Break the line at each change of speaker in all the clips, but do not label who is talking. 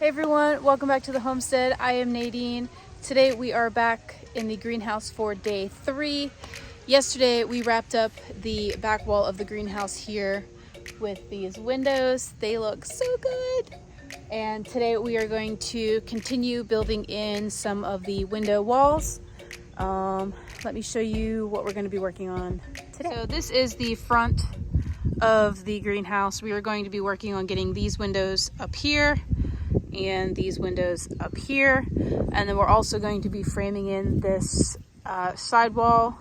Hey everyone, welcome back to the homestead. I am Nadine. Today we are back in the greenhouse for day 3. Yesterday we wrapped up the back wall of the greenhouse here with these windows. They look so good. And today we are going to continue building in some of the window walls. Let me show you what we're going to be working on today. So this is the front of the greenhouse. We are going to be working on getting these windows up here and these windows up here, and then we're also going to be framing in this sidewall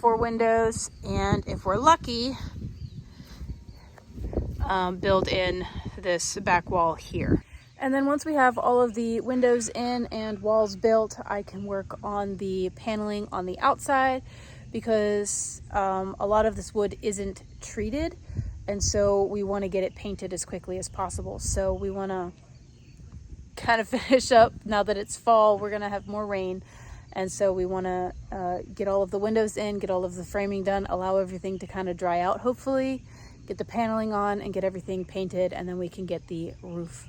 for windows, and if we're lucky, build in this back wall here. And then once we have all of the windows in and walls built, I can work on the paneling on the outside, because a lot of this wood isn't treated, and so we want to get it painted as quickly as possible. So we want to kind of finish up now that it's fall. We're going to have more rain, and so we want to get all of the windows in, get all of the framing done, allow everything to kind of dry out, hopefully get the paneling on and get everything painted, and then we can get the roof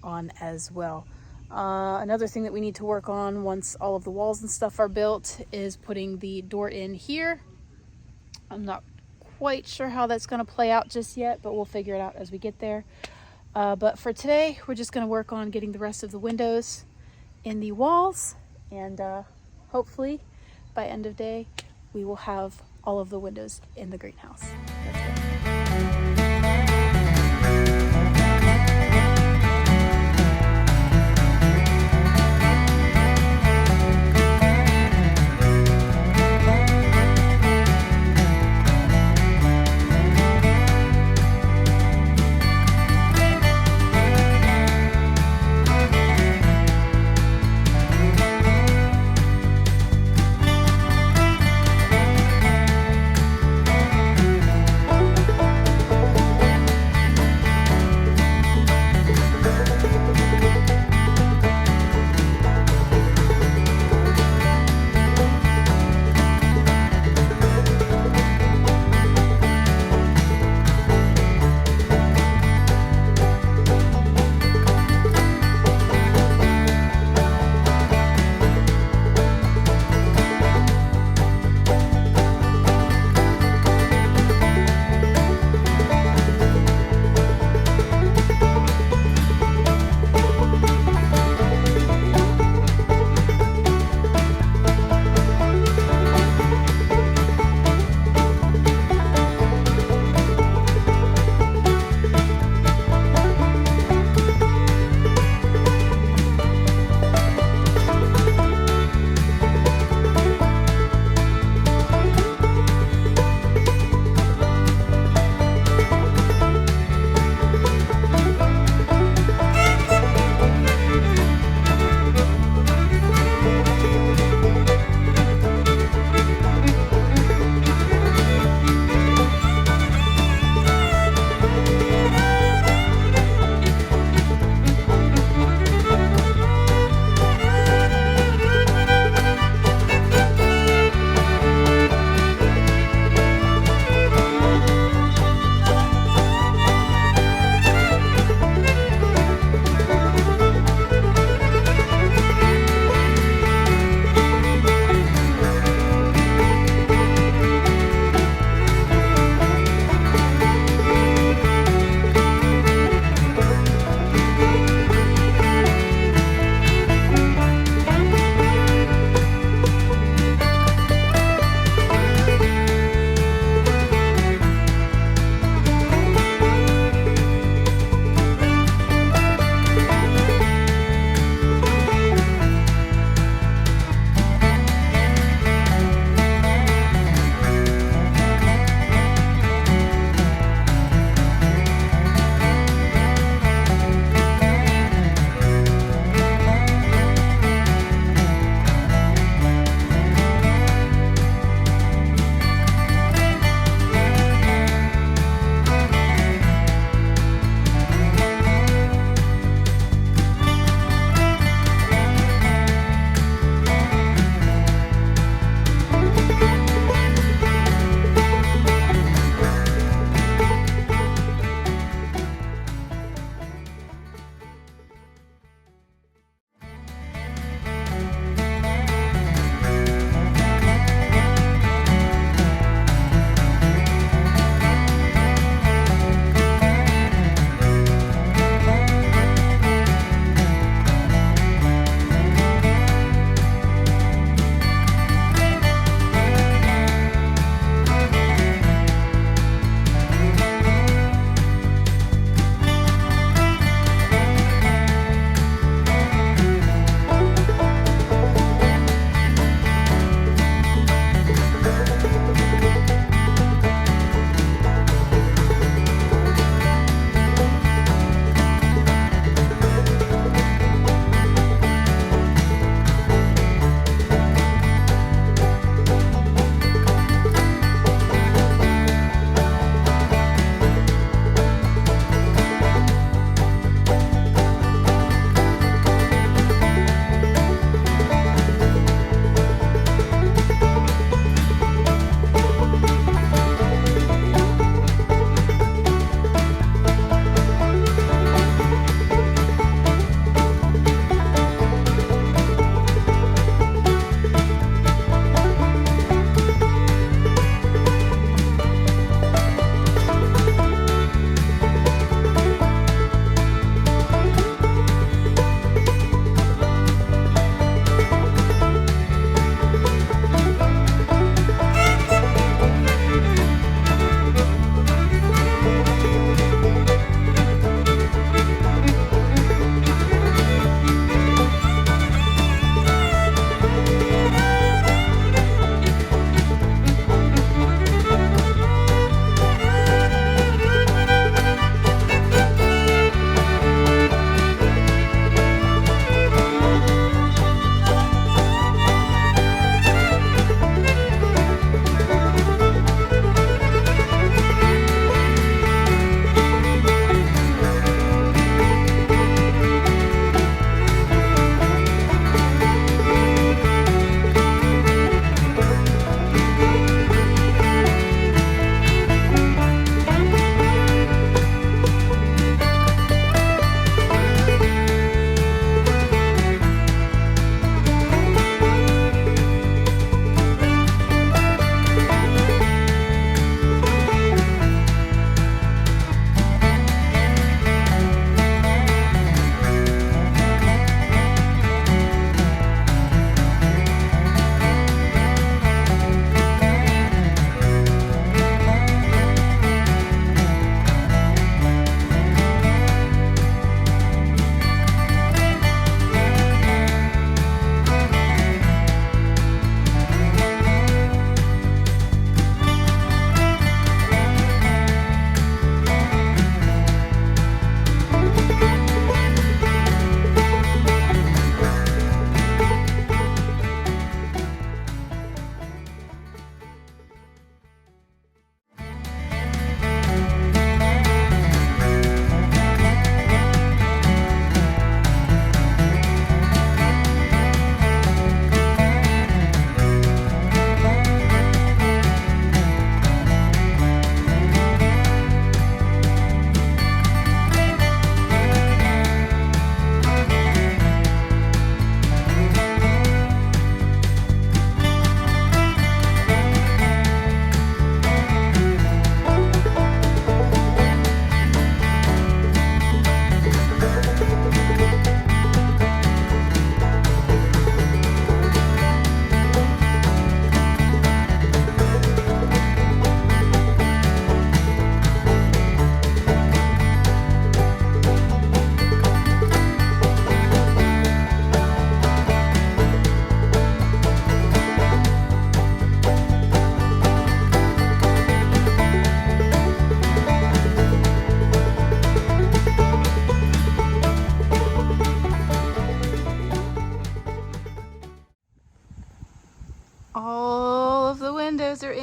on as well. Another thing that we need to work on once all of the walls and stuff are built is putting the door in here. I'm not quite sure how that's going to play out just yet, but we'll figure it out as we get there. But for today, we're just going to work on getting the rest of the windows in the walls, and hopefully by end of day we will have all of the windows in the greenhouse. Let's go.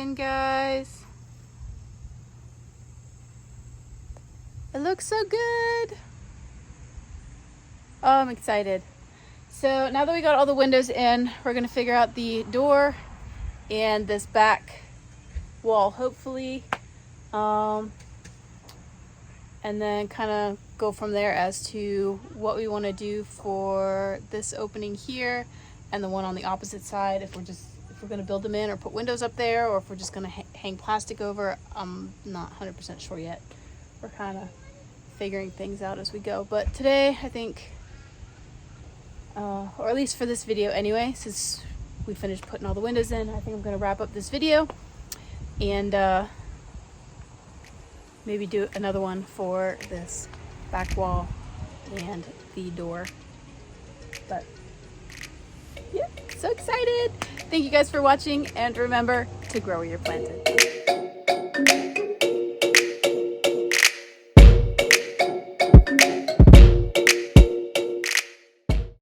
going, guys. It looks so good. Oh, I'm excited. So now that we got all the windows in, we're gonna figure out the door and this back wall, hopefully. And then kind of go from there as to what we want to do for this opening here and the one on the opposite side. If we're going to build them in or put windows up there, or if we're just going to hang plastic over, I'm not 100% sure yet. We're kind of figuring things out as we go. But today, I think, or at least for this video anyway, since we finished putting all the windows in, I think I'm going to wrap up this video and maybe do another one for this back wall and the door. But yeah, so excited. Thank you guys for watching, and remember to grow where you're planted.